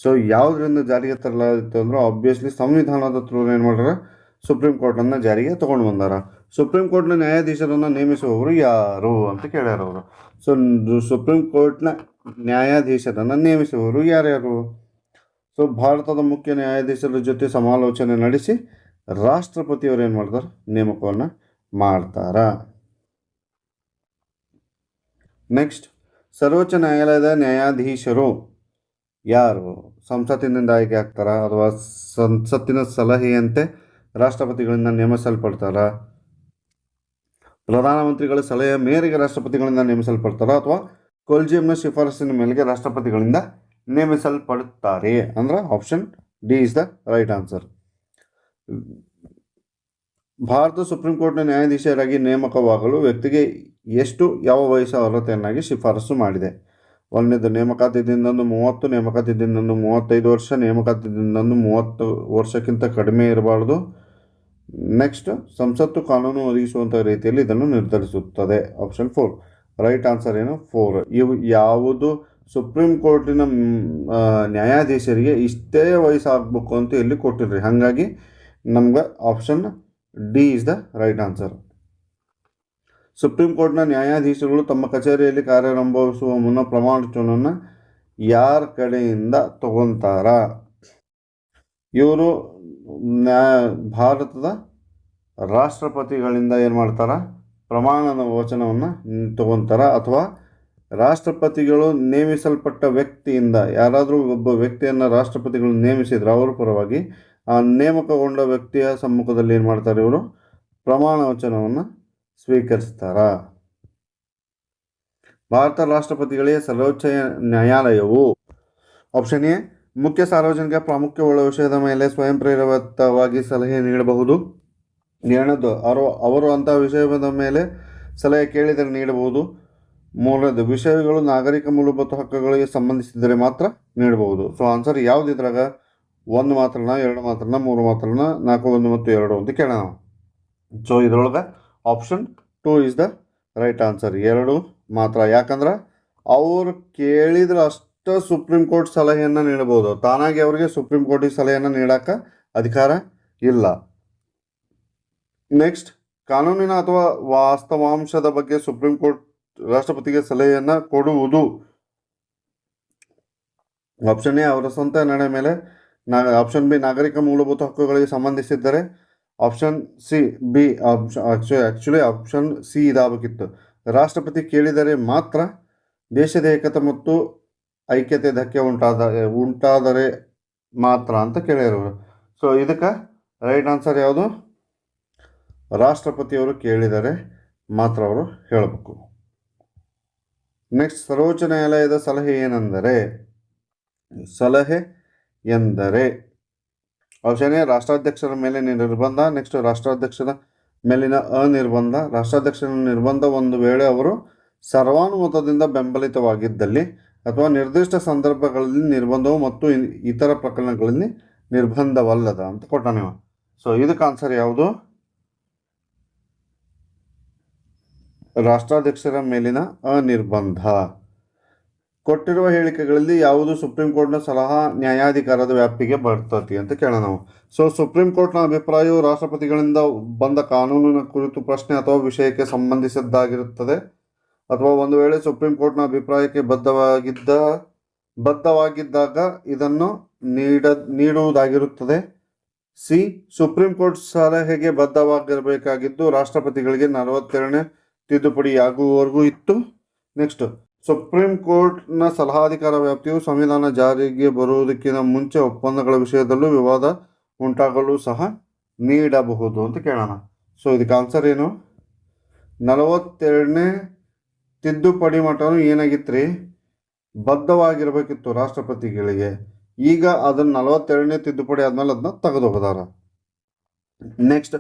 ಸೊ ಯಾವುದರಿಂದ ಜಾರಿಗೆ ತರಲಾಯಿತು ಅಂದ್ರೆ ಆಬ್ವಿಯಸ್ಲಿ ಸಂವಿಧಾನದ ಥ್ರೂ ಏನು ಮಾಡ್ಯಾರ? ಸುಪ್ರೀಂ ಕೋರ್ಟನ್ನು ಜಾರಿಗೆ ತೊಗೊಂಡು ಬಂದಾರ. ಸುಪ್ರೀಂ ಕೋರ್ಟ್ನ ನ್ಯಾಯಾಧೀಶರನ್ನು ನೇಮಿಸುವವರು ಯಾರು ಅಂತ ಕೇಳ್ಯಾರ ಅವರು. ಸೊ ಸುಪ್ರೀಂ ಕೋರ್ಟ್ನ ನ್ಯಾಯಾಧೀಶರನ್ನು ನೇಮಿಸುವವರು ಯಾರ್ಯಾರು? ಸೊ ಭಾರತದ ಮುಖ್ಯ ನ್ಯಾಯಾಧೀಶರ ಜೊತೆ ಸಮಾಲೋಚನೆ ನಡೆಸಿ ರಾಷ್ಟ್ರಪತಿಯವರು ಏನು ಮಾಡ್ತಾರೆ? ನೇಮಕವನ್ನು ಮಾಡ್ತಾರ. ನೆಕ್ಸ್ಟ್, ಸರ್ವೋಚ್ಚ ನ್ಯಾಯಾಲಯದ ನ್ಯಾಯಾಧೀಶರು ಯಾರು? ಸಂಸತ್ತಿನಿಂದ ಆಯ್ಕೆ ಆಗ್ತಾರ ಅಥವಾ ಸಂಸತ್ತಿನ ಸಲಹೆಯಂತೆ ರಾಷ್ಟ್ರಪತಿಗಳಿಂದ ನೇಮಿಸಲ್ಪಡ್ತಾರ? ಪ್ರಧಾನಮಂತ್ರಿಗಳ ಸಲಹೆಯ ಮೇರೆಗೆ ರಾಷ್ಟ್ರಪತಿಗಳಿಂದ ನೇಮಿಸಲ್ಪಡ್ತಾರ ಅಥವಾ ಕೊಲ್ಜಿಯಂನ ಶಿಫಾರಸಿನ ಮೇಲೆಗೆ ರಾಷ್ಟ್ರಪತಿಗಳಿಂದ ನೇಮಿಸಲ್ಪಡುತ್ತಾರೆ? ಅಂದ್ರೆ option D is the right answer. Bharat supreme ಕೋರ್ಟ್ನ ನ್ಯಾಯಾಧೀಶರಾಗಿ ನೇಮಕವಾಗಲು ವ್ಯಕ್ತಿಗೆ ಯಾವ ವಯಸ್ಸು ಅರ್ಹತೆಯನ್ನಾಗಿ ಶಿಫಾರಸು ಮಾಡಿದೆ? ಒಂದನೇದು ನೇಮಕಾತಿ ದಿನದಂದು 30, ನೇಮಕಾತಿ ದಿನದಂದು 35 ವರ್ಷ, ನೇಮಕಾತಿ ದಿನದಂದು 30 ವರ್ಷಕ್ಕಿಂತ ಕಡಿಮೆ ಇರಬಾರ್ದು. ನೆಕ್ಸ್ಟ್, ಸಂಸತ್ತು ಕಾನೂನು ಒದಗಿಸುವಂಥ ರೀತಿಯಲ್ಲಿ ಇದನ್ನು ನಿರ್ಧರಿಸುತ್ತದೆ. ಆಪ್ಷನ್ 4 ರೈಟ್ ಆನ್ಸರ್ ಏನು? 4. ಇವು ಯಾವುದು ಸುಪ್ರೀಂ ಕೋರ್ಟಿನ ನ್ಯಾಯಾಧೀಶರಿಗೆ ಇಷ್ಟೇ ವಯಸ್ಸಾಗಬೇಕು ಅಂತ ಇಲ್ಲಿ ಕೊಟ್ಟಿರ್ರಿ. ಹಾಗಾಗಿ ನಮ್ಗೆ option D is the right answer. Supreme ಕೋರ್ಟ್ನ ನ್ಯಾಯಾಧೀಶರುಗಳು ತಮ್ಮ ಕಚೇರಿಯಲ್ಲಿ ಕಾರ್ಯಾರಂಭಿಸುವ ಮುನ್ನ ಪ್ರಮಾಣ ವಚನವನ್ನು ಯಾರ ಕಡೆಯಿಂದ ತಗೊಂತಾರ? ಇವರು ಭಾರತದ ರಾಷ್ಟ್ರಪತಿಗಳಿಂದ ಏನು ಮಾಡ್ತಾರ? ಪ್ರಮಾಣದ ವಚನವನ್ನು ತಗೊಂತಾರ ಅಥವಾ ರಾಷ್ಟ್ರಪತಿಗಳು ನೇಮಿಸಲ್ಪಟ್ಟ ವ್ಯಕ್ತಿಯಿಂದ, ಯಾರಾದರೂ ಒಬ್ಬ ವ್ಯಕ್ತಿಯನ್ನು ರಾಷ್ಟ್ರಪತಿಗಳು ನೇಮಿಸಿದ್ರೆ ಅವರ ಪರವಾಗಿ ಆ ನೇಮಕಗೊಂಡ ವ್ಯಕ್ತಿಯ ಸಮ್ಮುಖದಲ್ಲಿ ಏನು ಮಾಡ್ತಾರೆ ಇವರು ಪ್ರಮಾಣ ವಚನವನ್ನು ಸ್ವೀಕರಿಸ್ತಾರ. ಭಾರತ ರಾಷ್ಟ್ರಪತಿಗಳಿಗೆ ಸರ್ವೋಚ್ಚ ನ್ಯಾಯಾಲಯವು ಆಪ್ಷನ್ ಎ ಮುಖ್ಯ ಸಾರ್ವಜನಿಕ ಪ್ರಾಮುಖ್ಯವುಳ್ಳ ವಿಷಯದ ಮೇಲೆ ಸ್ವಯಂ ಪ್ರೇರಿತವಾಗಿ ಸಲಹೆ ನೀಡಬಹುದು. ಎರಡನೇದು ಅವರು ಅಂತಹ ವಿಷಯದ ಮೇಲೆ ಸಲಹೆ ಕೇಳಿದರೆ ನೀಡಬಹುದು. ಮೂರನೇದು ವಿಷಯಗಳು ನಾಗರಿಕ ಮೂಲಭೂತ ಹಕ್ಕುಗಳಿಗೆ ಸಂಬಂಧಿಸಿದರೆ ಮಾತ್ರ ನೀಡಬಹುದು. ಸೊ ಆನ್ಸರ್ ಯಾವ್ದು ಇದ್ರಾಗ? 1 ಮಾತ್ರನ, 2 ಮಾತ್ರನ, 3 ಮಾತ್ರನ, 4, 1 ಮತ್ತು 2 ಅಂತ ಕೇಳೋಣ. ಸೊ ಇದ್ರೊಳಗೆ option 2 is the right answer. 2 ಮಾತ್ರ. ಯಾಕಂದ್ರೆ ಅವ್ರು ಕೇಳಿದ್ರೆ ಅಷ್ಟು ಸುಪ್ರೀಂ ಕೋರ್ಟ್ ಸಲಹೆಯನ್ನು ನೀಡಬಹುದು. ತಾನಾಗಿ ಅವರಿಗೆ ಸುಪ್ರೀಂ ಕೋರ್ಟಿಗೆ ಸಲಹೆಯನ್ನು ನೀಡೋಕೆ ಅಧಿಕಾರ ಇಲ್ಲ. ನೆಕ್ಸ್ಟ್, ಕಾನೂನಿನ ಅಥವಾ ವಾಸ್ತವಾಂಶದ ಬಗ್ಗೆ ಸುಪ್ರೀಂ ಕೋರ್ಟ್ ರಾಷ್ಟ್ರಪತಿಗೆ ಸಲಹೆಯನ್ನು ಕೊಡುವುದು. ಆಪ್ಷನ್ ಎ ಅವರ ಸ್ವಂತ ನಿರ್ಣಯ ಮೇಲೆ, ಆಪ್ಷನ್ ಬಿ ನಾಗರಿಕ ಮೂಲಭೂತ ಹಕ್ಕುಗಳಿಗೆ ಸಂಬಂಧಿಸಿದ್ದರೆ, option C B actually option C ಇದಾಗಬೇಕಿತ್ತು. ರಾಷ್ಟ್ರಪತಿ ಕೇಳಿದರೆ ಮಾತ್ರ ದೇಶದ ಏಕತೆ ಮತ್ತು ಐಕ್ಯತೆ ಧಕ್ಕೆ ಉಂಟಾದರೆ ಮಾತ್ರ ಅಂತ ಕೇಳಿರೋರು. ಸೊ ಇದಕ್ಕೆ ರೈಟ್ ಆನ್ಸರ್ ಯಾವುದು? ರಾಷ್ಟ್ರಪತಿಯವರು ಕೇಳಿದರೆ ಮಾತ್ರ ಅವರು ಹೇಳಬೇಕು. ನೆಕ್ಸ್ಟ್, ಸರ್ವೋಚ್ಚ ನ್ಯಾಯಾಲಯದ ಸಲಹೆ ಎಂದರೆ ಆಪ್ಷನ್ ಎ ರಾಷ್ಟ್ರಾಧ್ಯಕ್ಷರ ಮೇಲೆ ನಿರ್ಬಂಧ. ನೆಕ್ಸ್ಟ್, ರಾಷ್ಟ್ರಾಧ್ಯಕ್ಷರ ಮೇಲಿನ ಅನಿರ್ಬಂಧ. ರಾಷ್ಟ್ರಾಧ್ಯಕ್ಷರ ನಿರ್ಬಂಧ ಒಂದು ವೇಳೆ ಅವರು ಸರ್ವಾನುಮತದಿಂದ ಬೆಂಬಲಿತವಾಗಿದ್ದಲ್ಲಿ ಅಥವಾ ನಿರ್ದಿಷ್ಟ ಸಂದರ್ಭಗಳಲ್ಲಿ ನಿರ್ಬಂಧವು ಮತ್ತು ಇತರ ಪ್ರಕರಣಗಳಲ್ಲಿ ನಿರ್ಬಂಧವಲ್ಲದ ಅಂತ ಕೊಟ್ಟಾನೆ. ಸೊ ಇದಕ್ಕೆ ಆನ್ಸರ್ ಯಾವುದು? ರಾಷ್ಟ್ರಾಧ್ಯಕ್ಷರ ಮೇಲಿನ ಅನಿರ್ಬಂಧ. ಕೊಟ್ಟಿರುವ ಹೇಳಿಕೆಗಳಲ್ಲಿ ಯಾವುದು ಸುಪ್ರೀಂ ಕೋರ್ಟ್ನ ಸಲಹಾ ನ್ಯಾಯಾಧಿಕಾರದ ವ್ಯಾಪ್ತಿಗೆ ಬರ್ತತಿ ಅಂತ ಕೇಳೋಣ ನಾವು. ಸೊ ಸುಪ್ರೀಂ ಕೋರ್ಟ್ನ ಅಭಿಪ್ರಾಯವು ರಾಷ್ಟ್ರಪತಿಗಳಿಂದ ಬಂದ ಕಾನೂನಿನ ಕುರಿತು ಪ್ರಶ್ನೆ ಅಥವಾ ವಿಷಯಕ್ಕೆ ಸಂಬಂಧಿಸಿದ್ದಾಗಿರುತ್ತದೆ. ಅಥವಾ ಒಂದು ವೇಳೆ ಸುಪ್ರೀಂ ಕೋರ್ಟ್ನ ಅಭಿಪ್ರಾಯಕ್ಕೆ ಬದ್ಧವಾಗಿದ್ದಾಗ ಇದನ್ನು ನೀಡುವುದಾಗಿರುತ್ತದೆ. ಸಿ, ಸುಪ್ರೀಂ ಕೋರ್ಟ್ ಸಲಹೆಗೆ ಬದ್ಧವಾಗಿರಬೇಕಾಗಿದ್ದು ರಾಷ್ಟ್ರಪತಿಗಳಿಗೆ 42ನೇ ತಿದ್ದುಪಡಿಯಾಗುವವರೆಗೂ ಇತ್ತು. ನೆಕ್ಸ್ಟ್, ಸುಪ್ರೀಂ ಕೋರ್ಟ್ನ ಸಲಹಾಧಿಕಾರ ವ್ಯಾಪ್ತಿಯು ಸಂವಿಧಾನ ಜಾರಿಗೆ ಬರುವುದಕ್ಕಿಂತ ಮುಂಚೆ ಒಪ್ಪಂದಗಳ ವಿಷಯದಲ್ಲೂ ವಿವಾದ ಉಂಟಾಗಲು ಸಹ ನೀಡಬಹುದು ಅಂತ ಕೇಳೋಣ. ಸೊ ಇದಕ್ಕೆ ಆನ್ಸರ್ ಏನು? 42ನೇ ತಿದ್ದುಪಡಿ ಮಟ್ಟನು ಏನಾಗಿತ್ತು ರೀ? ಬದ್ಧವಾಗಿರಬೇಕಿತ್ತು ರಾಷ್ಟ್ರಪತಿಗಳಿಗೆ. ಈಗ ಅದನ್ನು 42ನೇ ತಿದ್ದುಪಡಿ ಆದ್ಮೇಲೆ ಅದನ್ನ ತೆಗೆದು ಹೋದಾರ. ನೆಕ್ಸ್ಟ್,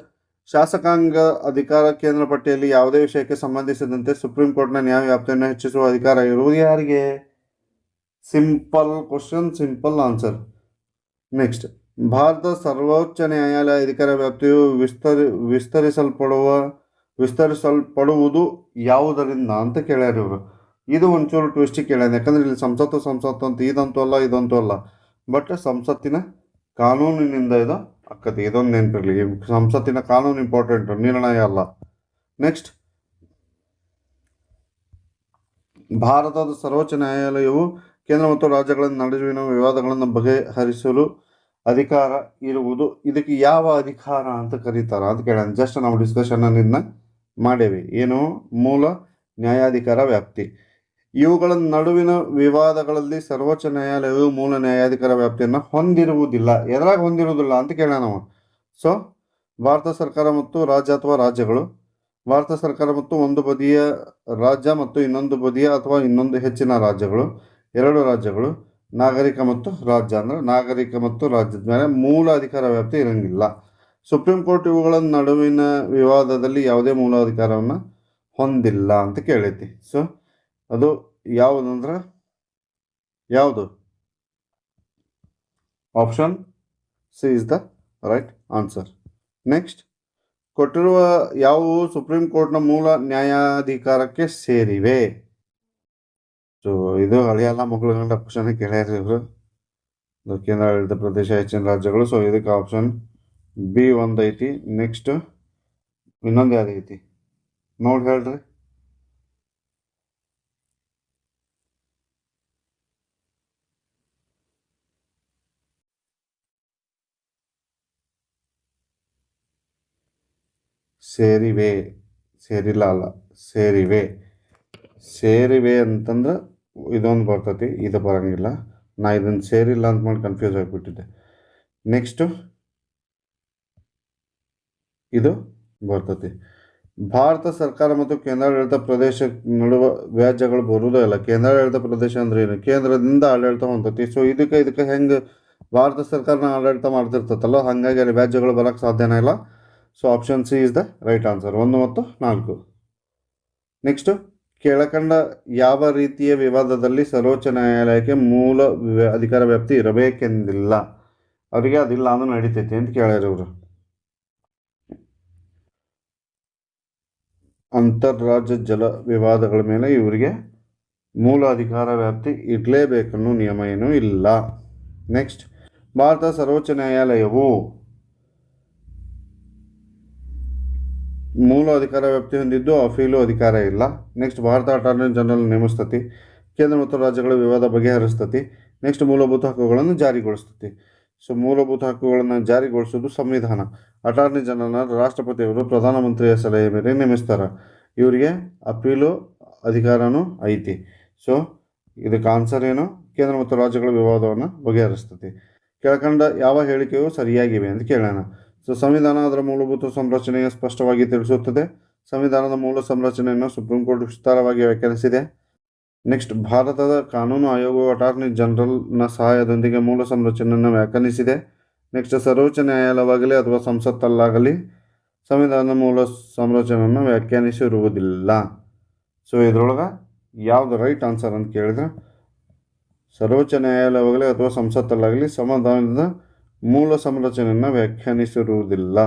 ಶಾಸಕಾಂಗ ಅಧಿಕಾರ ಕೇಂದ್ರ ಪಟ್ಟಿಯಲ್ಲಿ ಯಾವುದೇ ವಿಷಯಕ್ಕೆ ಸಂಬಂಧಿಸಿದಂತೆ ಸುಪ್ರೀಂ ಕೋರ್ಟ್ನ ನ್ಯಾಯ ವ್ಯಾಪ್ತಿಯನ್ನು ಹೆಚ್ಚಿಸುವ ಅಧಿಕಾರ ಇರುವುದು ಯಾರಿಗೆ? Simple question, simple answer. Next, Bharat ಸರ್ವೋಚ್ಚ ನ್ಯಾಯಾಲಯ ಅಧಿಕಾರ ವ್ಯಾಪ್ತಿಯು ವಿಸ್ತರಿಸಲ್ಪಡುವುದು ಯಾವುದರಿಂದ ಅಂತ ಕೇಳ್ಯಾರ ಇವರು. ಇದು ಒಂಚೂರು ಟ್ವಿಸ್ಟಿಗೆ ಕೇಳ್ಯಾರ. ಯಾಕಂದ್ರೆ ಇಲ್ಲಿ ಸಂಸತ್ತು ಅಂತ ಇದಂತೂ ಅಲ್ಲ. ಬಟ್ ಸಂಸತ್ತಿನ ಕಾನೂನಿನಿಂದ ಇದು ಅಕ್ಕತಿ. ಇದೊಂದು ನೆನಪಿರಲಿ, ಸಂಸತ್ತಿನ ಕಾನೂನು ಇಂಪಾರ್ಟೆಂಟ್, ನಿರ್ಣಯ ಅಲ್ಲ. ನೆಕ್ಸ್ಟ್, ಭಾರತದ ಸರ್ವೋಚ್ಚ ನ್ಯಾಯಾಲಯವು ಕೇಂದ್ರ ಮತ್ತು ರಾಜ್ಯಗಳ ನಡುವಿನ ವಿವಾದಗಳನ್ನು ಬಗೆಹರಿಸಲು ಅಧಿಕಾರ ಇರುವುದು. ಇದಕ್ಕೆ ಯಾವ ಅಧಿಕಾರ ಅಂತ ಕರೀತಾರ ಅಂತ ಕೇಳೋಣ. ಜಸ್ಟ್ ನಾವು ಡಿಸ್ಕಷನ್ ಮಾಡೇವಿ. ಏನು? ಮೂಲ ನ್ಯಾಯಾಧಿಕಾರ ವ್ಯಾಪ್ತಿ. ಇವುಗಳ ನಡುವಿನ ವಿವಾದಗಳಲ್ಲಿ ಸರ್ವೋಚ್ಚ ನ್ಯಾಯಾಲಯವು ಮೂಲ ನ್ಯಾಯಾಧಿಕಾರ ವ್ಯಾಪ್ತಿಯನ್ನು ಹೊಂದಿರುವುದಿಲ್ಲ. ಎದ್ರಾಗ ಹೊಂದಿರುವುದಿಲ್ಲ ಅಂತ ಕೇಳೋಣ ನಾವು. ಸೊ ಭಾರತ ಸರ್ಕಾರ ಮತ್ತು ರಾಜ್ಯ ಅಥವಾ ರಾಜ್ಯಗಳು, ಭಾರತ ಸರ್ಕಾರ ಮತ್ತು ಒಂದು ಬದಿಯ ರಾಜ್ಯ ಮತ್ತು ಇನ್ನೊಂದು ಬದಿಯ ಅಥವಾ ಇನ್ನೊಂದು ಹೆಚ್ಚಿನ ರಾಜ್ಯಗಳು, 2 ರಾಜ್ಯಗಳು, ನಾಗರಿಕ ಮತ್ತು ರಾಜ್ಯ. ಅಂದರೆ ನಾಗರಿಕ ಮತ್ತು ರಾಜ್ಯದ ಮೇಲೆ ಮೂಲ ಅಧಿಕಾರ ವ್ಯಾಪ್ತಿ ಇರಂಗಿಲ್ಲ. ಸುಪ್ರೀಂ ಕೋರ್ಟ್ ಇವುಗಳ ನಡುವಿನ ವಿವಾದದಲ್ಲಿ ಯಾವುದೇ ಮೂಲ ಅಧಿಕಾರವನ್ನು ಹೊಂದಿಲ್ಲ ಅಂತ ಕೇಳೈತಿ. ಸೊ ಅದು ಯಾವುದಂದ್ರೆ ಯಾವುದು? Option C is the right answer. Next, ಕೊಟ್ಟಿರುವ ಯಾವುವು ಸುಪ್ರೀಂ ಕೋರ್ಟ್ನ ಮೂಲ ನ್ಯಾಯಾಧಿಕಾರಕ್ಕೆ ಸೇರಿವೆ? ಸೊ ಇದು ಹಳೆಯಲ್ಲ ಮಕ್ಕಳು ಗಂಡ ಕ್ವಶನ್ ಕೇಳ್ಯಾರ ಇವರು. ಕೇಂದ್ರಾಡಳಿತ ಪ್ರದೇಶ, ಹೆಚ್ಚಿನ ರಾಜ್ಯಗಳು. ಸೊ ಇದಕ್ಕೆ ಆಪ್ಷನ್ ಬಿ ಒಂದು ಐತಿ. ನೆಕ್ಸ್ಟ್ ಇನ್ನೊಂದು ಯಾವ್ದು ಐತಿ ನೋಡಿ ಹೇಳ್ರಿ. ಸೇರಿವೆ, ಸೇರಿಲ್ಲ ಅಲ್ಲ, ಸೇರಿವೆ ಅಂತಂದ್ರೆ ಇದೊಂದು ಬರ್ತೈತಿ, ಇದು ಬರೋಂಗಿಲ್ಲ. ನಾ ಇದನ್ನು ಸೇರಿಲ್ಲ ಅಂತ ಮಾಡಿ ಕನ್ಫ್ಯೂಸ್ ಆಗಿಬಿಟ್ಟಿದ್ದೆ. ನೆಕ್ಸ್ಟು ಇದು ಬರ್ತೈತಿ. ಭಾರತ ಸರ್ಕಾರ ಮತ್ತು ಕೇಂದ್ರಾಡಳಿತ ಪ್ರದೇಶ ನಡುವೆ ವ್ಯಾಜ್ಯಗಳು ಬರುವುದೇ ಇಲ್ಲ. ಕೇಂದ್ರಾಡಳಿತ ಪ್ರದೇಶ ಅಂದ್ರೆ ಏನು? ಕೇಂದ್ರದಿಂದ ಆಡಳಿತ ಹೊಂದತಿ. ಸೊ ಇದಕ್ಕೆ ಹೆಂಗೆ ಭಾರತ ಸರ್ಕಾರನ ಆಡಳಿತ ಮಾಡ್ತಿರ್ತೈತಲ್ಲ, ಹಾಗಾಗಿ ಅಲ್ಲಿ ವ್ಯಾಜ್ಯಗಳು ಬರೋಕ್ಕೆ ಸಾಧ್ಯನೇ ಇಲ್ಲ. So option C is the right answer. 1 ಮತ್ತು 4. ನೆಕ್ಸ್ಟ್, ಕೆಳಕಂಡ ಯಾವ ರೀತಿಯ ವಿವಾದದಲ್ಲಿ ಸರ್ವೋಚ್ಚ ನ್ಯಾಯಾಲಯಕ್ಕೆ ಮೂಲ ಅಧಿಕಾರ ವ್ಯಾಪ್ತಿ ಇರಬೇಕೆಂದಿಲ್ಲ? ಅವರಿಗೆ ಅದಿಲ್ಲ ಅಂದ್ರೆ ನಡೀತೈತಿ ಅಂತ ಕೇಳ್ಯಾರ ಇವರು. ಅಂತರ್ರಾಜ್ಯ ಜಲ ವಿವಾದಗಳ ಮೇಲೆ ಇವರಿಗೆ ಮೂಲ ಅಧಿಕಾರ ವ್ಯಾಪ್ತಿ ಇರಲೇಬೇಕನ್ನೋ ನಿಯಮ ಏನೂ ಇಲ್ಲ. ನೆಕ್ಸ್ಟ್, ಭಾರತ ಸರ್ವೋಚ್ಚ ನ್ಯಾಯಾಲಯವು ಮೂಲ ಅಧಿಕಾರ ವ್ಯಾಪ್ತಿ ಹೊಂದಿದ್ದು ಅಪೀಲು ಅಧಿಕಾರ ಇಲ್ಲ. ನೆಕ್ಸ್ಟ್, ಭಾರತ ಅಟಾರ್ನಿ ಜನರಲ್ ನೇಮಿಸ್ತತಿ. ಕೇಂದ್ರ ಮತ್ತು ರಾಜ್ಯಗಳ ವಿವಾದ ಬಗೆಹರಿಸ್ತತಿ. ನೆಕ್ಸ್ಟ್, ಮೂಲಭೂತ ಹಕ್ಕುಗಳನ್ನು ಜಾರಿಗೊಳಿಸ್ತತಿ. ಸೊ ಮೂಲಭೂತ ಹಕ್ಕುಗಳನ್ನು ಜಾರಿಗೊಳಿಸೋದು ಸಂವಿಧಾನ. ಅಟಾರ್ನಿ ಜನರಲ್ನ ರಾಷ್ಟ್ರಪತಿಯವರು ಪ್ರಧಾನಮಂತ್ರಿಯ ಸಲಹೆ ಮೇರೆಗೆ ನೇಮಿಸ್ತಾರೆ. ಇವರಿಗೆ ಅಪೀಲು ಅಧಿಕಾರನೂ ಐತಿ. ಸೊ ಇದಕ್ಕೆ ಆನ್ಸರ್ ಏನು? ಕೇಂದ್ರ ಮತ್ತು ರಾಜ್ಯಗಳ ವಿವಾದವನ್ನು ಬಗೆಹರಿಸ್ತತಿ. ಕೆಳಕಂಡ ಯಾವ ಹೇಳಿಕೆಯು ಸರಿಯಾಗಿವೆ ಅಂತ ಕೇಳೋಣ. ಸೊ ಸಂವಿಧಾನ ಅದರ ಮೂಲಭೂತ ಸಂರಚನೆಯ ಸ್ಪಷ್ಟವಾಗಿ ತಿಳಿಸುತ್ತದೆ. ಸಂವಿಧಾನದ ಮೂಲ ಸಂರಚನೆಯನ್ನು ಸುಪ್ರೀಂ ಕೋರ್ಟ್ ವಿಸ್ತಾರವಾಗಿ ವ್ಯಾಖ್ಯಾನಿಸಿದೆ. ನೆಕ್ಸ್ಟ್, ಭಾರತದ ಕಾನೂನು ಆಯೋಗವು ಅಟಾರ್ನಿ ಜನರಲ್ನ ಸಹಾಯದೊಂದಿಗೆ ಮೂಲ ಸಂರಚನೆಯನ್ನು ವ್ಯಾಖ್ಯಾನಿಸಿದೆ. ನೆಕ್ಸ್ಟ್, ಸರ್ವೋಚ್ಚ ನ್ಯಾಯಾಲಯವಾಗಲಿ ಅಥವಾ ಸಂಸತ್ತಲ್ಲಾಗಲಿ ಸಂವಿಧಾನದ ಮೂಲ ಸಂರಚನೆಯನ್ನು ವ್ಯಾಖ್ಯಾನಿಸಿರುವುದಿಲ್ಲ. ಸೊ ಇದರೊಳಗೆ ಯಾವುದು ರೈಟ್ ಆನ್ಸರ್ ಅಂತ ಕೇಳಿದ್ರೆ, ಸರ್ವೋಚ್ಚ ನ್ಯಾಯಾಲಯವಾಗಲಿ ಅಥವಾ ಸಂಸತ್ತಲ್ಲಾಗಲಿ ಸಂವಿಧಾನದ ಮೂಲ ಸಂರಚನೆಯನ್ನು ವ್ಯಾಖ್ಯಾನಿಸಿರುವುದಿಲ್ಲ.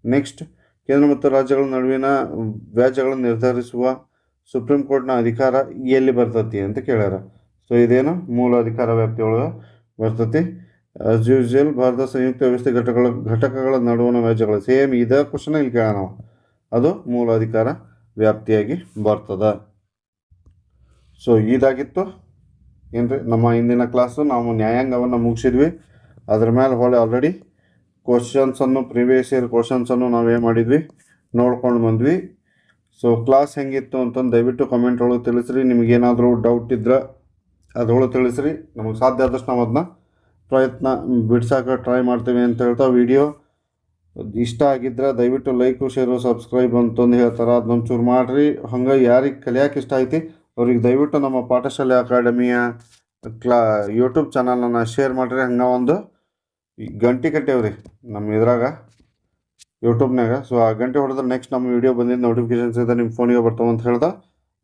ನೆಕ್ಸ್ಟ್, ಕೇಂದ್ರ ಮತ್ತು ರಾಜ್ಯಗಳ ನಡುವಿನ ವ್ಯಾಜ್ಯಗಳನ್ನು ನಿರ್ಧರಿಸುವ ಸುಪ್ರೀಂ ಕೋರ್ಟ್ನ ಅಧಿಕಾರ ಎಲ್ಲಿ ಬರ್ತತಿ ಅಂತ ಕೇಳ್ಯಾರ. ಸೊ ಇದೇನು ಮೂಲ ಅಧಿಕಾರ ವ್ಯಾಪ್ತಿಯೊಳಗೆ ಬರ್ತತಿ. ಆಸ್ ಯೂಶುವಲ್ ಭಾರತ ಸಂಯುಕ್ತ ವ್ಯವಸ್ಥೆ ಘಟಕಗಳ ನಡುವಣ ವ್ಯಾಜ್ಯಗಳು ಸೇಮ್ ಇದೇ ಕ್ವಶನ್ ಇಲ್ಲಿ ಕೇಳೋಣ. ಅದು ಮೂಲ ಅಧಿಕಾರ ವ್ಯಾಪ್ತಿಯಾಗಿ ಬರ್ತದೆ. ಸೊ ಇದಾಗಿತ್ತು ಏನ್ರಿ ನಮ್ಮ ಇಂದಿನ ಕ್ಲಾಸು. ನಾವು ನ್ಯಾಯಾಂಗವನ್ನು ಮುಗಿಸಿದ್ವಿ. ಅದ್ರ ಮೇಲೆ ಆಲ್ರೆಡಿ ಕ್ವಶನ್ಸನ್ನು ಪ್ರಿವಿಯಸ್ ಇಯರ್ ಕ್ವಶನ್ಸನ್ನು ನಾವೇನು ಮಾಡಿದ್ವಿ ನೋಡ್ಕೊಂಡು ಬಂದ್ವಿ. ಸೊ ಕ್ಲಾಸ್ ಹೆಂಗಿತ್ತು ಅಂತಂದು ದಯವಿಟ್ಟು ಕಮೆಂಟ್ ಒಳಗೆ ತಿಳಿಸ್ರಿ. ನಿಮಗೇನಾದರೂ ಡೌಟ್ ಇದ್ರೆ ಅದ್ರೊಳಗೆ ತಿಳಿಸ್ರಿ. ನಮಗೆ ಸಾಧ್ಯ ಆದಷ್ಟು ನಾವು ಅದನ್ನ ಪ್ರಯತ್ನ ಬಿಡ್ಸೋಕೆ ಟ್ರೈ ಮಾಡ್ತೀವಿ ಅಂತ ಹೇಳ್ತಾ, ವಿಡಿಯೋ ಇಷ್ಟ ಆಗಿದ್ರೆ ದಯವಿಟ್ಟು ಲೈಕು ಶೇರು ಸಬ್ಸ್ಕ್ರೈಬ್ ಅಂತಂದು ಹೇಳ್ತಾರೆ, ಅದನ್ನ ಚೂರು ಮಾಡಿರಿ. ಹಂಗೆ ಯಾರಿಗೆ ಕಲಿಯೋಕೆ ಇಷ್ಟ ಐತಿ ಅವ್ರಿಗೆ ದಯವಿಟ್ಟು ನಮ್ಮ ಪಾಠಶಾಲೆ ಅಕಾಡೆಮಿಯ ಯೂಟ್ಯೂಬ್ ಚಾನಲನ್ನು ಶೇರ್ ಮಾಡಿರಿ. ಹಂಗೆ ಒಂದು ಗಂಟೆ ಕಟ್ಟೇವ್ರಿ ನಮ್ಮ ಇದ್ರಾಗ ಯೂಟ್ಯೂಬ್ನಾಗ. ಸೊ ಆ ಗಂಟೆ ಹೊಡೆದ್ರೆ ನೆಕ್ಸ್ಟ್ ನಮ್ಮ ವಿಡಿಯೋ ಬಂದಿದ್ದು ನೋಟಿಫಿಕೇಶನ್ಸ್ ಇದೆ ನಿಮ್ಮ ಫೋನಿಗೆ ಬರ್ತಾವೆ ಅಂತ ಹೇಳ್ದೆ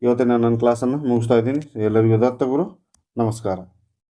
ಇವತ್ತಿನ ನನ್ನ ಕ್ಲಾಸನ್ನು ಮುಗಿಸ್ತಾ ಇದ್ದೀನಿ. ಎಲ್ಲರಿಗೂ ದತ್ತಗುರು ನಮಸ್ಕಾರ.